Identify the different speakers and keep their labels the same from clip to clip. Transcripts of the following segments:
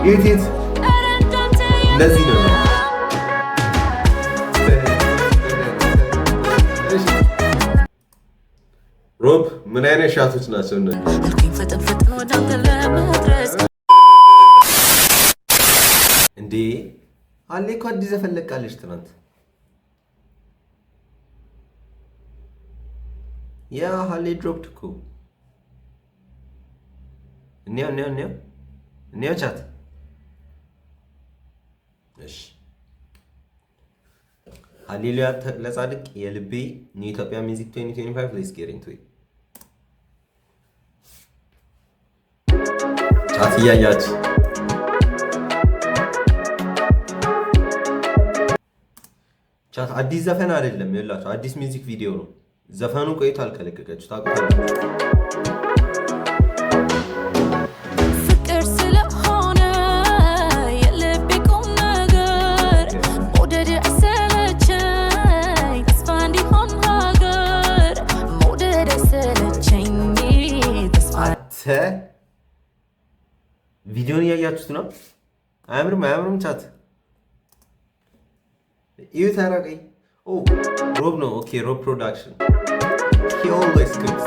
Speaker 1: የት እንደዚህ ነው። ሮብ ምን አይነት ሻቶች ናቸው እነዚህ? እንዴ አሌ እኮ አዲስ ዘፈን ለቃለች ትናንት። ያ ሀሌ ድሮፕድ እኮ እኒያው ቻት። እሺ ሃሌሉያ ለጻድቅ የልቤ የኢትዮጵያ ሚውዚክ 2025 ሌትስ ጌት ኢንቱ ኢት። ቻት እያያችሁ ቻት አዲስ ዘፈን አይደለም ይላችሁ፣ አዲስ ሚውዚክ ቪዲዮ ነው። ዘፈኑ ቆይቷል ከለቀቀችው ታውቁታላችሁ።
Speaker 2: ፍቅር ስለሆነ የልቤ ቁም ነገር መውደድ አሰለቸኝ ተስፋ እንዲሆን ሀገር መውደድ አሰለቸኝ ተስፋ።
Speaker 1: ቪዲዮን እያያችሁት ነው። አያምርም ቻት እዩ ታራቀኝ። ሮብ ነው። ኦኬ ሮብ ፕሮዳክሽን he always cooks.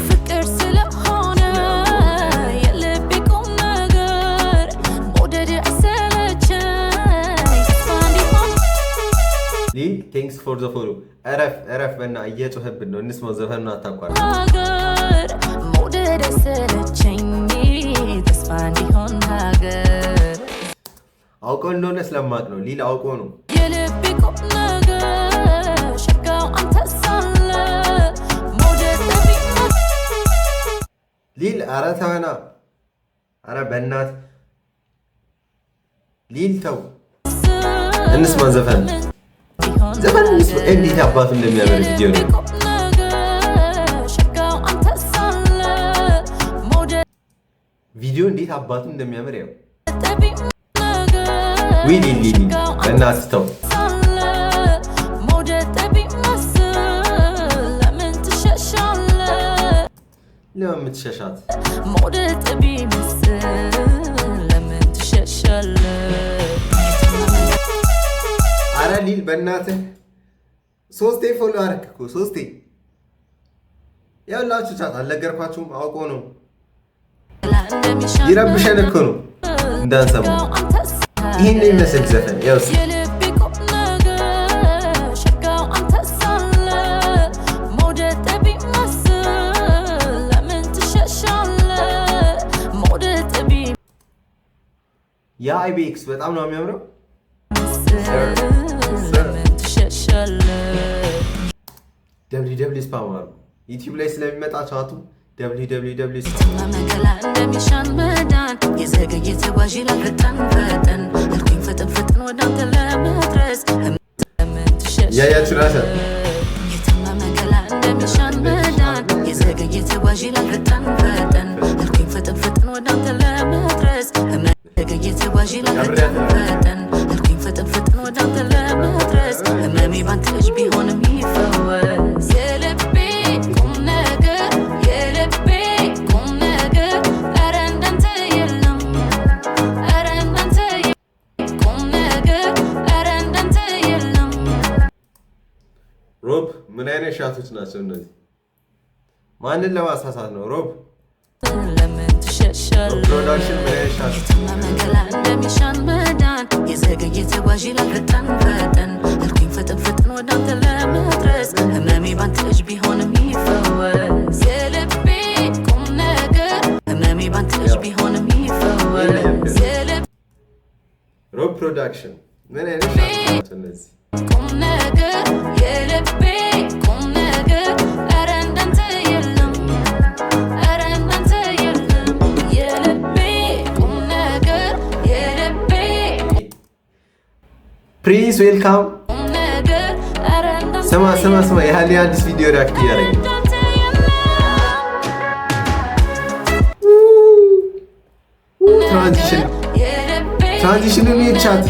Speaker 2: ፍቅር ስለሆነ የልቤ ቁም ነገር መውደድ አሰለቸኝ ተስፋ እንዲሆን።
Speaker 1: ሊል ቴንክስ ፎር ዘ ፎሎ። እረፍ በና እየጮህብን ነው። እንስማው ዘፈኑን አታቋርጥ።
Speaker 2: ሀገር መውደድ አሰለቸኝ ተስፋ እንዲሆን ሀገር
Speaker 1: አውቆ እንደሆነ ስለማቅ ነው። ሊል አውቆ ነው።
Speaker 2: የልቤ ቁም ነገር ሸጋው አንተ ሳለ መውደድ
Speaker 1: ሊል ኧረ ተወና፣ ኧረ በእናት ሊል ተው። እንስማ ዘፈን እንዴት አባቱ እንደሚያምር ቪዲዮ ነው። ቪዲዮ እንዴት አባቱ እንደሚያምር ያው ዊሊ በእናትህ ተው። ለምን የምትሸሻት? አረ ሊል በእናትህ ሶስቴ ፎሎ አደረክ እኮ ሶስቴ። ያላችሁ ቻት አልነገርኳችሁም? አውቆ ነው ይረብሸን እኮ ነው እንዳንሰማ። ይህን የሚመስል ዘፈን ያው የአይቤክስ በጣም ነው የሚያምረው። www ስፓም አሉ ዩቲዩብ ላይ ስለሚመጣ ቻቱ www
Speaker 2: እንደሚሻን መዳን የዘገየ ተጓዥ ይላል ፈጠን እልኩኝ ፍጥን ወደ አንተ ለመድረስ
Speaker 1: ያያችሁ ራሳ
Speaker 2: የተማመገላ እንደሚሻን መዳን የዘገየ ተጓዥ ይላል ፈጠን እልኩኝ ፍጥን ወደ አንተ ለመድረስ የዘገየ ተጓዥ ይላል ፈጠን እልኩኝ ፍጥን ወደ አንተ ለመድረስ ህመሜ ባንተ እጅ ቢሆንም ይፈወስ የልቤ ቁም ነገር የልቤ ቁም ነገር ኧረ እንዳንተ የለም ኧረ እንዳንተ ቁም ነገር ኧረ እንዳንተ የለም።
Speaker 1: ሮብ ምን አይነት ሻቶች ናቸው እነዚህ? ማንን ለማሳሳት ነው? ሮብ
Speaker 2: ለምን ትሸሻለህ?
Speaker 1: ፕሮዳክሽን ምን አይነት ሻቶች?
Speaker 2: መገላ እንደሚሻን መዳን የዘገየ ተጓዥ ይላል ፈጠን እልኩኝ ፍጥን ወደ አንተ ለመድረስ ህመሜ ባንተ እጅ ቢሆንም ይፈወስ የልቤ ቁም ነገር ህመሜ ባንተ እጅ ቢሆንም ይፈወስ
Speaker 1: ሮብ ፕሮዳክሽን ምን አይነት ሻቶች ናቸው እነዚህ?
Speaker 2: ቁም ነገር የልቤ ቁም ነገር ኧረ እንዳንተ የለም ኧረ እንዳንተ የለም የልቤ ቁም ነገር የልቤ
Speaker 1: ፕሪንስ ዌልካም።
Speaker 2: ቁም ነገር ኧረ እንዳንተ
Speaker 1: ስማ የሀሊ አዲስ ቪዲዮ ሪአክት እያደረገ ትራንዚሽን የሚቻት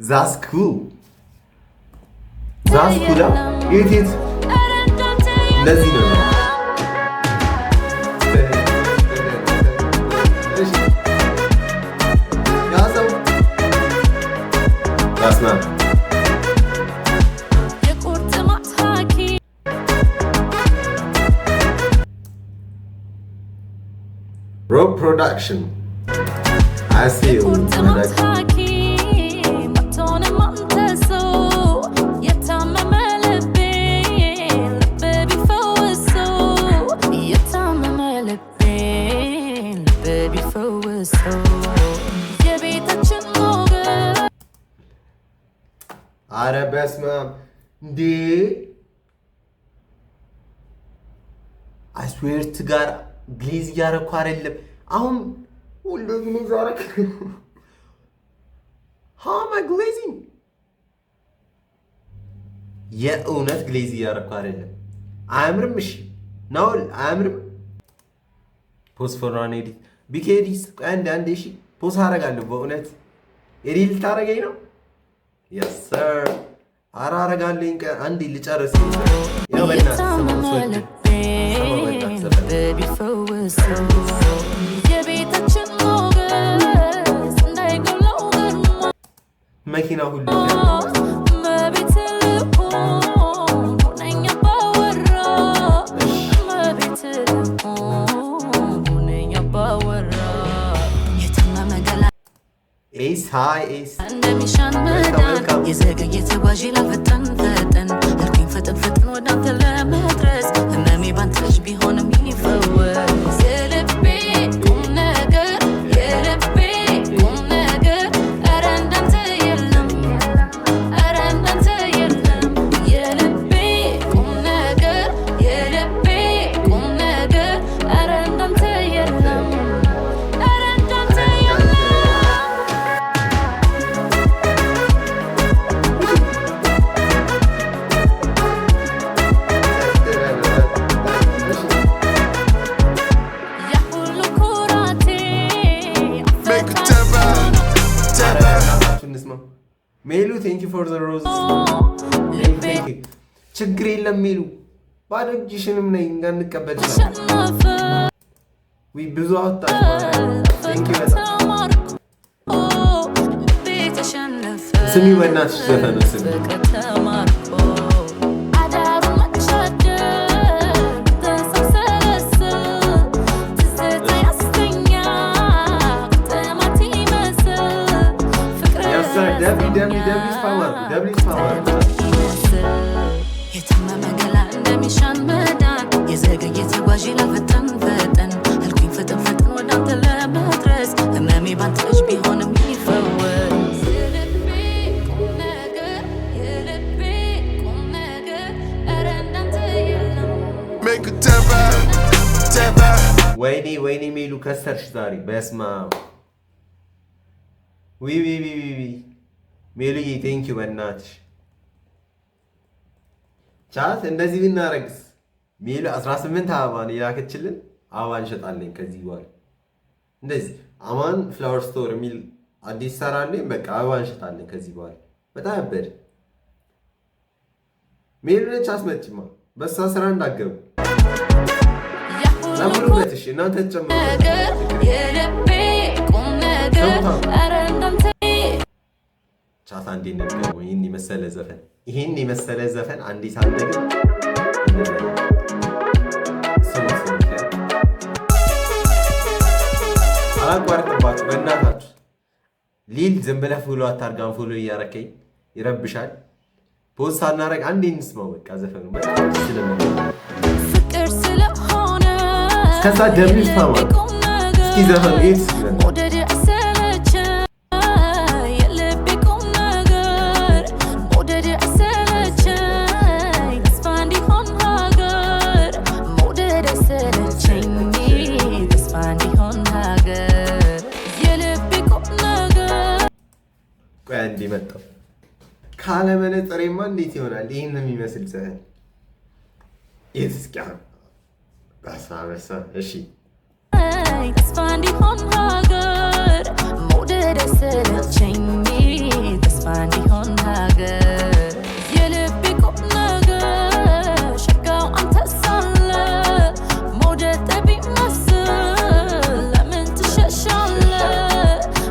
Speaker 1: That's cool. That's cool. It. እንደዚህ ነው። ያዘው ያስና Rope production. I see you. አረ በስመ አብ እንዴ! I swear to God ግሌዝ እያረኩ አይደለም። አሁን ሁሉም ነው ዛሬ how am I glazing? የእውነት ግሌዝ እያረኩ አይደለም። አያምርም? እሺ ነው አያምርም? ፖስት ፎር አን ኤዲት ቢኬዲስ አንድ እሺ ፖስት አደርጋለሁ። በእውነት ኤዲት ታደርገኝ ነው? yes sir አራረጋለኝ። አንዴ ልጨርስ ያው በእናትህ Baby for us so yeah ቤታችን ሞገስ እንዳይጎል ነው መኪና ሁሉ መቤት ሆነኛ ባወራ መቤት ሆነኛ ባወራ የተማመ ገላ ኤስ ሃይ ኤስ እንደሚሻን መዳን የዘገየ ተጓዥ ላፈጠን ፈጠን ልኩኝ ፈጠን ፈጠን ወደ አንተ ለመድረስ ህመሜ ባንተ ልጅ ቢሆንም ይፈወስ የልቤ ቁም ነገር የልቤ ቁም ነገር ኧረ እንዳንተ የለም ኧረ እንዳንተ የለም የልቤ ቁም ነገር የልቤ ቁም ነገር ኧረ እንዳንተ የለም ኧረ እንዳንተ የለም ሜሉ ቴንክ ዩ ፎር ዘ ሮዝ ችግር የለም ሜሉ ባዶ እጅሽንም ነኝ እንዳንቀበል ዊ ብዙ አወጣሽ ቴንክ ዩ በጣም ስሚ በእናትሽ ዘፈኑ ስሚ የተማመ ገላ እንደሚሻን መዳን የዘገየ ተጓዥ ላፈጠን ፈጠን አልኩኝ ፈጠን ፈጠን ወደ አንተ ለመድረስ ህመሜ ባንተ ልጅ ቢሆንም ይፈወስ የልቤ ቁም ነገር የልቤ ቁም ነገር ኧረ እንዳንተ የለም ወይኔ ወይኔ ሜሉ ከሰርሽ ዛሬ በስማ ዊ ሜሉዬ ቴንክ ዩ በእናትሽ ቻት እንደዚህ ብናረግስ ሜሉ 18 አበባ ነው የላከችልን። አበባ እንሸጣለን ከዚህ በኋላ እንደዚህ አማን ፍላወር ስቶር የሚል አዲስ ሰራለን። በቃ አበባ እንሸጣለን ከዚህ በኋላ በጣም ያበደ ሜሉ ነች። አስመጭማ በሳ ስራ እንዳገቡ ለምሩበትሽ እናንተ ተጨምሩ ቻታ እንዴት ነው? ይሄን የመሰለ ዘፈን አንዲት አለ ግን አላቋርጥባችሁ በእናታችሁ። ሊል ዝም ብለህ ፎሎ አታርጋም። ፎሎ እያረከኝ ይረብሻል። ፖስት አናረግ አንዴ እንስማው በቃ ዘፈኑ በጣም ፍቅር ስለሆነ ከዛ ደምሽ ታማ እስኪ ዘፈኑ ይስ እንዲመጣው ካለ መነጽሬማ እንዴት ይሆናል? ይሄን ነው የሚመስል ዘፈን የስኪያ ባሳበሳ እሺ ተስፋ እንዲሆን ሀገር መውደድ ሰለቸኝ ተስፋ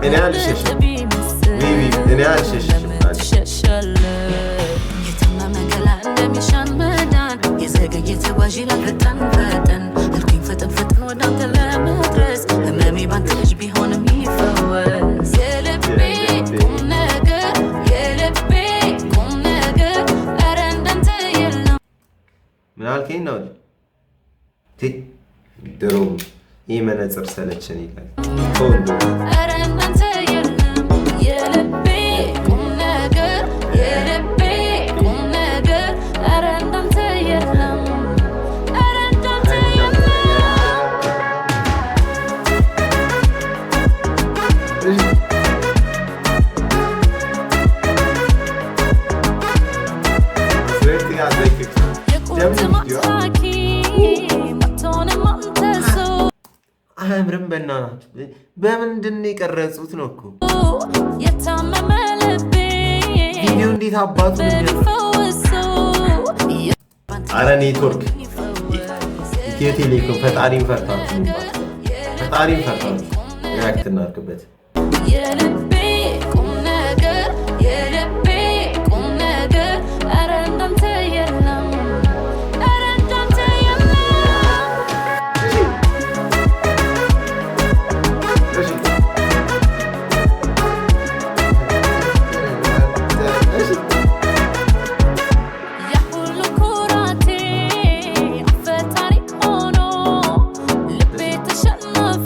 Speaker 3: እኔ አልሸሽም እኔ አልሸሽም
Speaker 1: የታመመ ገላ እንደሚሻን መዳን የዘገየ ተጓዥ ይላል ፈጠን ፈጠን አልኩኝ ፈጠን ፈጠን ወደ አንተ ለመድረስ ህመሜ ባንተ እጅ ቢሆንም ይፈወስ የልቤ ቁም ነገር የልቤ ቁም ነገር ኧረ እንዳንተ የለም።
Speaker 3: ምን አልከኝ ነው ድሮ ይህ መነጽር ሰለቸን ይላል ከወንዶ
Speaker 1: ኧረ እንዳንተ የለም የልቤ ቁም ነገር የልቤ ቁም ነገር ኧረ እንዳንተ የለም ኧረ እንዳንተ የለም።
Speaker 3: አያምርም? በእናታችሁ በምንድን ነው የቀረጹት? ነው እኮ
Speaker 1: የታመመ ልቤ
Speaker 3: ቪዲዮ እንዴት አባቱ አረ ኔትወርክ ኢትዮ ቴሌኮም ፈጣሪን ፈርታችሁ ፈጣሪን ፈርታችሁ ሪያክት እናድርግበት።
Speaker 1: የልቤ ቁም ነገር የልቤ ቁም ነገር ኧረ እንዳንተ የለም ኧረ እንዳንተ የለም። የሁሉ ኩራቴ አፈታሪ ሆኖ ልቤ ተሸነፈ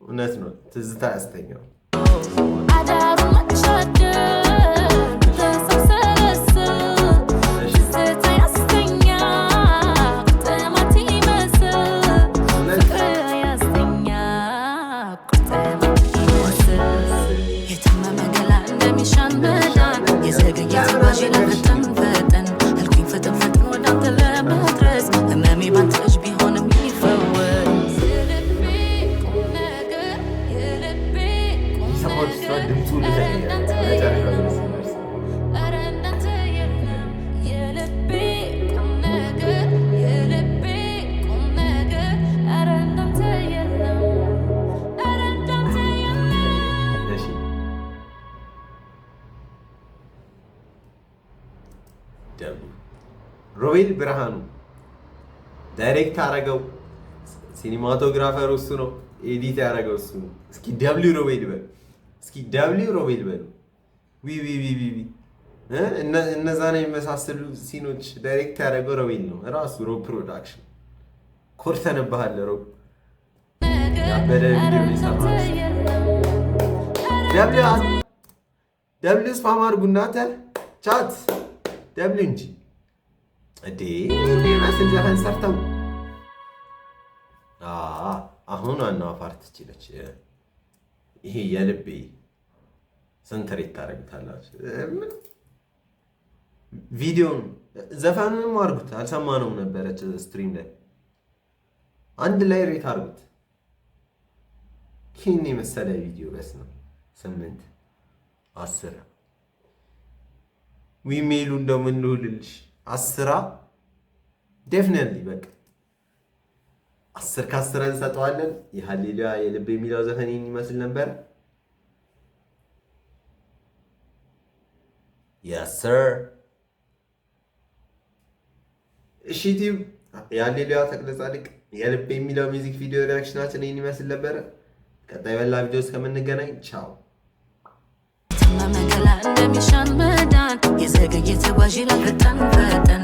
Speaker 3: እውነት ነው፣ ትዝታ ያስተኛው።
Speaker 1: የታመመ ገላ እንደሚሻን መዳን የዘገየ ተጓዥ ይላል ፈጠን ፈጠን አልኩኝ ፈጠን ፈጠን ወደ አንተ ለመድረስ ህመሜ ባንተ እጅ ቢሆንም ይፈወስ የልቤ ቁም ነገር የልቤ ቁም ነገር ኧረ እንዳንተ የለም የልቤ ቁም ነገር የልቤ ቁም ነገር ኧረ እንዳንተ የለም ኧረ እንዳንተ የለም።
Speaker 3: ሮቤል ብርሃኑ ዳይሬክት አረገው፣ ሲኒማቶግራፈሩ እሱ ነው፣ ኤዲት ያደረገው እሱ ነው። እስኪ ደብሊው ሮቤል በሉ፣ እስኪ ደብሊው ሮቤል በሉ። እነዛን የመሳሰሉ ሲኖች ዳይሬክት ያደረገው ሮቤል ነው ራሱ። ሮብ ፕሮዳክሽን ኮርተንብሃል ሮብ። ያበደ ቪዲዮ ይሰራል። ደብሊው ስፓም አድርጉና ቻት ደብሊው እንጂ እዴ መስል ዘፈን ሰርተው አሁን ዋናዋ ፓርት ችለች። ይሄ የልቤ ሰንተሬት ታደርጉታላችሁ። ቪዲዮን ዘፈኑንም አድርጉት። አልሰማነውም ነበረች ስትሪም ላይ አንድ ላይ ሬት አድርጉት። ይህን የመሰለ ቪዲዮ በስ ነው 8 10 ዊሜሉ እንደምንልልሽ 10 ዴፊኒትሊ በቃ 10 ከ10 እንሰጠዋለን። የሃሌሉያ የልብ የሚለው ዘፈን ይመስል ነበር። yes sir። እሺ ቲዩብ የሃሌሉያ ተክለ ጻድቅ የልብ የሚለው ሚውዚክ ቪዲዮ ሪአክሽናችን ይህን ይመስል ነበር። ቀጣይ በላ ቪዲዮ እስከምንገናኝ ቻው።
Speaker 1: መገላ እንደሚሻን መዳን የዘገየ ተጓዥ ይላል ፈጠን ፈጠን